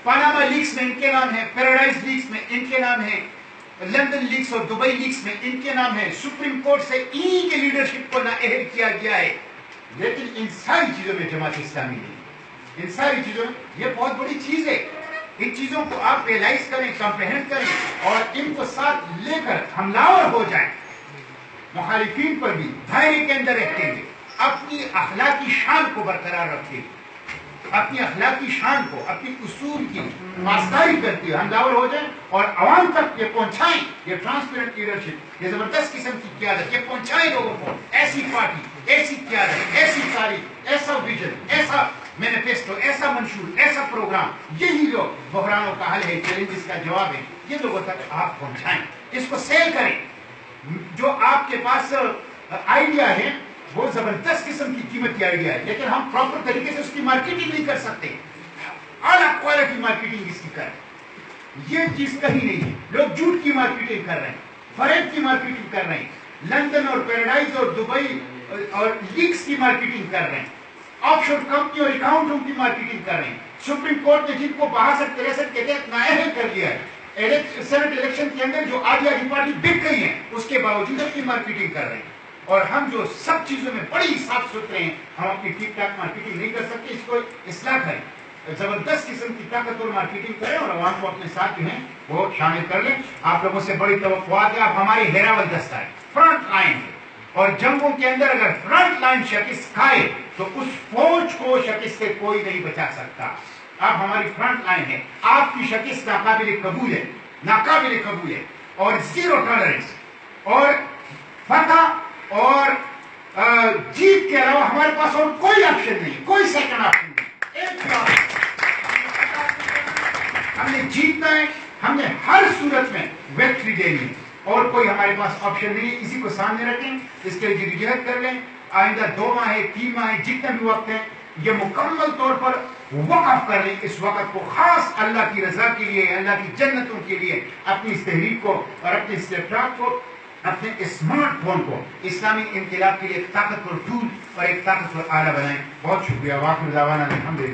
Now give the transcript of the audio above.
Panama leaks میں ان کے نام ہے، پیراڈائز لیکس میں ان کے نام ہے، لندن لیکس اور دبئی لیکس میں ان کے نام ہے. سپریم کورٹ سے انہی کے لیڈرشپ کو نااہل کیا گیا ہے. لیکن ان ساری چیزوں میں جماعت اسلامی نہیں. ان ساری چیزوں میں یہ بہت بڑی چیز ہے. ان چیزوں کو آپ ریئلائز کریں، کمپریہنڈ کریں اور ان کو ساتھ لے کر حملہ ہو جائیں. مخالفین پر بھی دائرے کے اندر رہتے ہوئے اپنی اخلاقی شان کو برقرار رکھتے ہوئے، اپنی اخلاقی شان کو، اپنی اصول کی پاسداری کرتے ہوئے حملہ ہو جائیں اور عوام تک یہ پہنچائیں. یہ ٹرانسپیرنٹ لیڈرشپ، یہ زبردست قسم کی قیادت، یہ پہنچائیں لوگوں کو. ایسی پارٹی، ایسی قیادت، ایسی تاریخ، ایسا ویژن، ایسا مینیفیسٹو، ایسا منشور، ایسا پروگرام، یہی جو بحرانوں کا حل ہے، چیلنجز کا جواب ہے، یہ لوگوں تک آپ پہنچائیں. اس کو سیل کریں. جو آپ کے پاس آئیڈیا ہے وہ زبردست قسم کی قیمتی آئیڈیا ہے، لیکن ہم پراپر طریقے سے اس کی مارکیٹنگ نہیں کر سکتے. اعلیٰ کوالٹی مارکیٹنگ اس کی کریں. یہ چیز کہیں نہیں ہے. لوگ جھوٹ کی مارکیٹنگ کر رہے ہیں، فریب کی مارکیٹنگ کر رہے ہیں، لندن اور پیراڈائز اور دبئی اور لیکس کی مارکیٹنگ کر رہے ہیں، آف شور کمپنی اور اکاؤنٹوں کی مارکیٹنگ کر رہے ہیں. سپریم کورٹ نے جن کو 62-63 کے تحت نااہل کر دیا ہے، سینٹ الیکشن کے اندر جو آدھی پارٹی بک گئی ہے، اس کے باوجود اپنی مارکیٹنگ کر رہے ہیں. اور ہم جو سب چیزوں میں بڑی صاف ستھرے ہیں، ہم اپنی ٹھیک ٹھاک مارکیٹنگ نہیں کر سکتے. اس کو اصلاح کریں، زبردست قسم کی طاقتور مارکیٹنگ کریں اور عوام کو اپنے ساتھ جو ہیں وہ شامل کر لیں. آپ لوگوں سے بڑی توقعات ہے. آپ ہماری ہیراول دستہ ہے، فرنٹ لائن ہے، اور جنگوں کے اندر اگر فرنٹ لائن شکست کھائے تو اس فوج کو شکست سے کوئی نہیں بچا سکتا. آپ ہماری فرنٹ لائن ہے. آپ کی شکست ناقابل قبول ہے، ناقابل قبول ہے، اور زیرو ٹالرنس. اور فتح اور جیت کے علاوہ ہمارے پاس اور کوئی آپشن نہیں، کوئی سیکنڈ آپشن نہیں. ایک بھی آپشن ہم نے جیتنا ہے. ہم نے ہر صورت میں وکٹری دینی ہے اور کوئی ہمارے پاس آپشن نہیں ہے. اسی کو سامنے رکھیں، اس کے لیے جدوجہد کر لیں. آئندہ 2 ماہ ہے، 3 ماہ ہے، جتنا بھی وقت ہے، یہ مکمل طور پر وقف کر لیں. اس وقت کو خاص اللہ کی رضا کے لیے، اللہ کی جنتوں کے لیے اپنی اس تحریک کو اور اپنے اس لیپ ٹاپ کو، اپنے اسمارٹ فون کو اسلامی انقلاب کے لیے ایک طاقتور ٹول اور ایک طاقتور آلہ بنائیں. بہت شکریہ. واخر دعوانا الحمدللہ.